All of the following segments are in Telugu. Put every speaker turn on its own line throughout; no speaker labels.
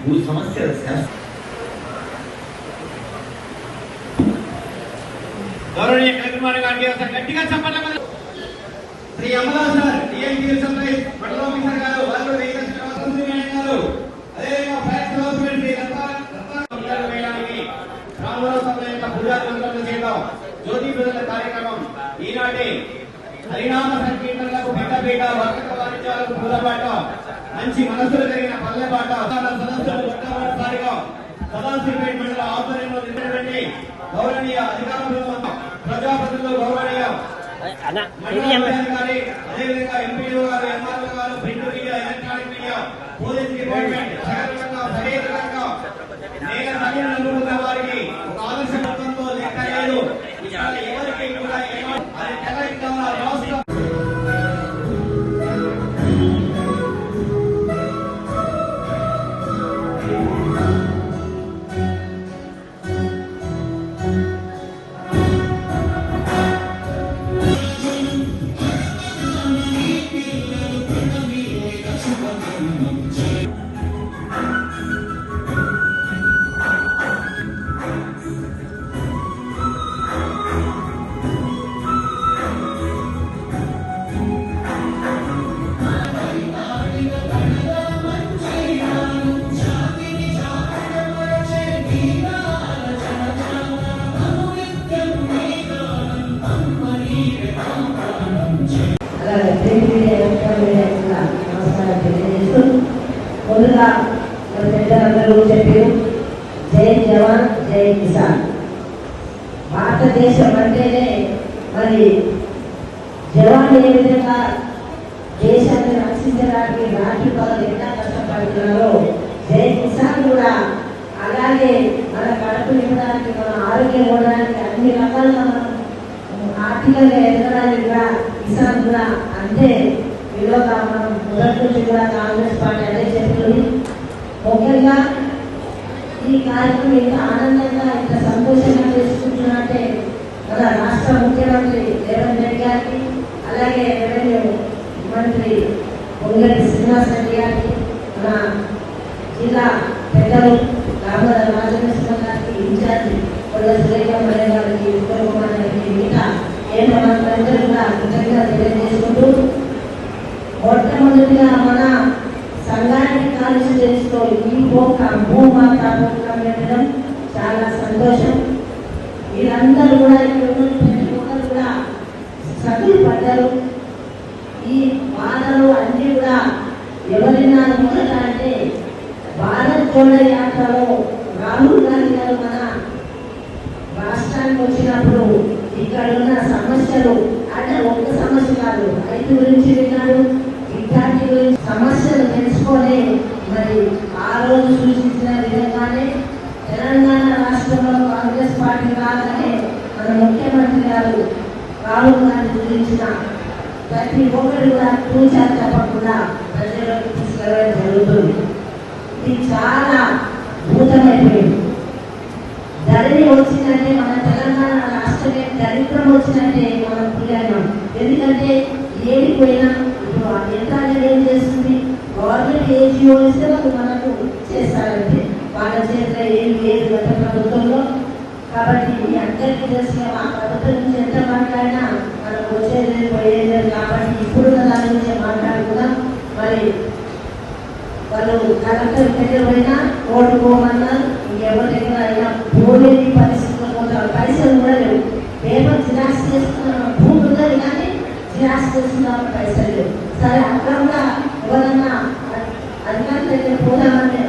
భూ సమస్యల గౌరవనీయ కలెక్టర్ గారికి గట్టిగా చెప్పండి. Shri Amala sir TMC supply మండల ఆఫీసర్ గారు వాళ్ళు గారు అదేవిధంగా ఫ్యాక్స్ డెవలప్మెంట్ వేయడానికి రామరావు సభ యొక్క పూజారులను చేద్దాం. జ్యోతి ప్రజల కార్యక్రమం ఈనాటి హరినామ సంకీర్తనలకు పెద్దపీట, వర్తక వాణిజ్యాలకు పూలబాట, మంచి మనసులు కలిగిన పల్లెబాట సదస్సులు మొట్టమొదటిసారిగా సదాశివపేట మండల ఆధ్వర్యంలో నిర్వహించండి. గౌరవనీయ అధికారులు, ప్రజాప్రతినిధులు, గౌరవనీయ అధికారి, అదేవిధంగా ఎంపీఓ గారు, ఎంఆర్ఓ గారు, print media, electronic media, police department సహేతుకంగా నేల సంఖ్యను వారికి ఒక ఆదర్శంతో లెక్క లేదు. ఎవరికి కూడా అది తెలంగాణ రాష్ట్ర
ముందుగా పెద్దలందరూ చెప్పారు, జై జవాన్ జై కిసాన్. భారతదేశం అంటేనే మరి జవాన్ ఏ విధంగా దేశాన్ని రక్షించడానికి రాత్రి పగలు ఎంత కష్టపడుతున్నారో, జై కిసాన్ కూడా అలాగే మన కడుపు నింపడానికి, మన ఆరోగ్యం ఉండడానికి, అన్ని రకాలుగా మనం ఆర్థికంగా ఎదగడానికి కూడా కిసాన్ కూడా అంతే విలువగా మనం మొదటి నుంచి కూడా కాంగ్రెస్ పార్టీ అదే చెప్తుంది. ముఖ్యంగా ఈ కార్యక్రమం ఇంత ఆనందంగా, ఇంత సంతోషంగా చేసుకుంటున్నట్టే మన రాష్ట్ర ముఖ్యమంత్రి రేవంత్ రెడ్డి గారికి, అలాగే రెవెన్యూ మంత్రి పొంగులేటి శ్రీనివాస్ రెడ్డి గారికి, మన జిల్లా పెద్దలు రామదాస్ రాజనరసింహ గారికి, ఇన్ఛార్జి కొల్ల సురేఖమ్మ గారికి, ఉత్తమ్ కుమార్ గారికి, మిగతా కేంద్ర కూడా కృతజ్ఞత తెలియజేసుకుంటూ, మొట్టమొదటిగా మన సంఘానికి కాన్స్టిట్యూన్సీలో ఈ భూమాత ప్రోగ్రాం పెట్టడం చాలా సంతోషం. వీరందరూ కూడా ఇక్కడ కూడా సతులు పడ్డారు. ఈ బాధలు అన్ని కూడా ఎవరైనా మొదట అంటే భారత్ జోడో యాత్రలో రాహుల్ గాంధీ గారు మన రాష్ట్రానికి వచ్చినప్పుడు ఇక్కడ ఉన్న సమస్యలు అంటే ఒక్క సమస్య కాదు, రైతు గురించి విన్నాడు, విద్యార్థి గురించి సమస్యలు తెలుసుకొని మరి ఆ రోజు సూచించిన విధంగానే తెలంగాణ రాష్ట్రంలో కాంగ్రెస్ పార్టీ రాగానే మన ముఖ్యమంత్రి గారు రాహుల్ గాంధీ గురించిన ప్రతి ఒక్కరు కూడా పూజా తప్పకుండా ప్రజలకు తీసుకెళ్ళడం జరుగుతుంది. ఇది చాలా భూతమైపోయింది. ధరణి వచ్చిందంటే మన తెలంగాణ రాష్ట్రమే దరిద్రం వచ్చినట్టే మనం పులిగాం. ఎందుకంటే ఏడిపోయినా ఇప్పుడు యంత్రాంగం ఏం చేస్తుంది, గవర్నమెంట్ ఏజీఓ ఇస్తే వాళ్ళు మనకు చేస్తారంటే వాళ్ళ చేతిలో ఏం లేదు గత ప్రభుత్వంలో. కాబట్టి అందరికీ తెలిసిన ఆ ప్రభుత్వం నుంచి ఎంత మాట్లాడినా మనకు వచ్చేది పోయేది లేదు. కాబట్టి ఇప్పుడున్న దాని గురించి మాట్లాడుకుందాం. మరి వాళ్ళు కలెక్టర్ దగ్గర పోయినా ఓటుకోమన్నారు, ఇంకెవరి దగ్గర అయినా పోలేని పరిస్థితుల్లో పోతారు. పైసలు కూడా లేవు. పేపర్ జిరాక్స్ చేస్తున్న భూమి ఉన్నది కానీ జిరాక్స్ చేస్తున్న పైసలు లేవు. సరే అక్కడ కూడా ఎవరన్నా అధికారుల దగ్గర పోదామంటే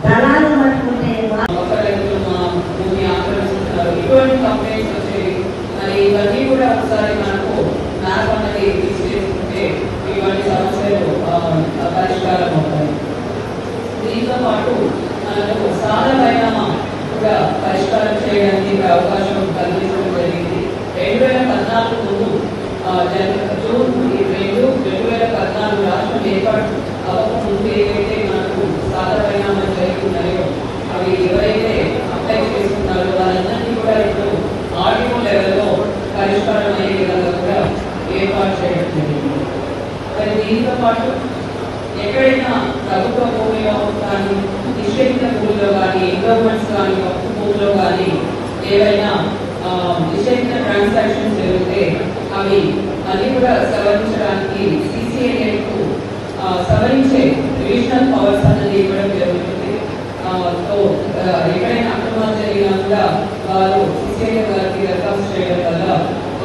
దళాలు పట్టుకుంటే
ఇటువంటి కంప్లైంట్స్ వచ్చేవి. మరి ఇవన్నీ కూడా ఒకసారి మనకు మ్యాప్ అనేది తీసుకుంటే ఇవన్నీ సమస్యలు పరిష్కారం అవుతాయి. దీంతో పాటు మనకు సాధమైన కూడా పరిష్కారం చేయడానికి అవకాశం కల్పించడం జరిగింది. 2014 ముందు జూన్ 2, 2014 రాష్ట్రం ఏర్పాటు అవ్వకముందు ఏవైతే మనకు సాధమైన జరుగుతున్నాయో అవి ఎవరైతే అప్లై చేస్తున్నారో వాళ్ళందరినీ కూడా ఇప్పుడు ఆర్డీఓ లెవెల్లో పరిష్కారం అయ్యే విధంగా కూడా ఏర్పాటు చేయడం జరిగింది. మరి దీంతో పాటు ఎక్కడైనా ప్రభుత్వ భూమిలో కానీ వారి ఎండోమెంట్స్ కానీ వస్తు భూములో కానీ ఏవైనా నిషేధిత ట్రాన్సాక్షన్స్ జరిగితే అవి అన్ని కూడా సవరించడానికి సిసిఐకు సవరించే రివిజనల్ పవర్స్ అన్నది ఇవ్వడం జరుగుతుంది. సో ఎక్కడైనా అక్రమాలు జరిగినా కూడా వారు సిసిఐ గారికి దరఖాస్తు చేయడం వల్ల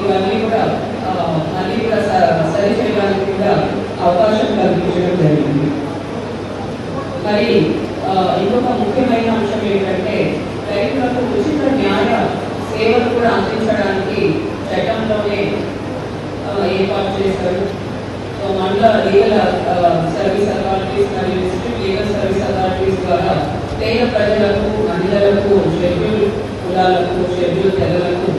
ఇవన్నీ కూడా అన్ని కూడా సరి చేయడానికి కూడా అవకాశం కల్పించడం జరిగింది. మరి ఇంకొక ముఖ్యమైన అంశం ఏంటంటే రైతులకు ఉచిత న్యాయ సేవలు కూడా అందించడానికి చట్టంలోనే ఏర్పాటు చేశారు. సో మండల లీగల్ సర్వీస్ అథారిటీస్ మరియు డిస్ట్రిక్ట్ లీగల్ సర్వీస్ అథారిటీస్ ద్వారా పేద ప్రజలకు, మహిళలకు, షెడ్యూల్ కులాలకు, షెడ్యూల్ తెగలకు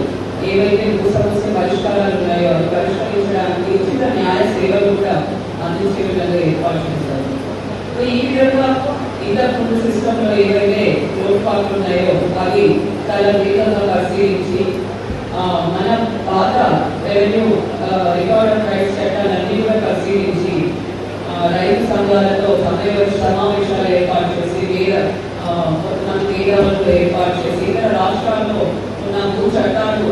ఏవైతే భూ సమస్య పరిష్కారాలు ఉన్నాయో అవి పరిష్కరించడానికి ఉచిత న్యాయ సేవలు కూడా అందించే విధంగా ఏర్పాటు చేశారు. సో ఈ విధంగా ఇంతకుముందు సిస్టంలో ఏవైతే లోటుపాట్లు ఉన్నాయో అవి చాలా వేగంగా పరిశీలించి మన పాత రెవెన్యూ రికార్డ్ ఆఫ్ రైట్స్ చట్టాలన్నీ కూడా పరిశీలించి రైతు సంఘాలతో సమావేశాలు ఏర్పాటు చేసి వేగంలో ఏర్పాటు చేసి ఇతర రాష్ట్రాల్లో ఉన్న భూ చట్టాలు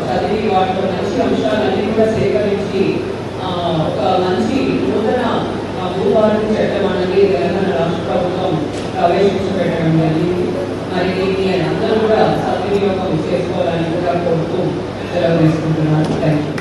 చదివి వాటిలో మంచి అంశాలన్నీ కూడా సేకరించి ఒక మంచి నూతన భూభారతి చట్టం అనేది తెలంగాణ రాష్ట్ర ప్రభుత్వం ప్రవేశించబెట్టడం జరిగింది. మరి దీన్ని అందరూ కూడా సద్వినియోగం చేసుకోవాలని కూడా కోరుతూ సెలవు తీసుకుంటున్నాను. Thank you.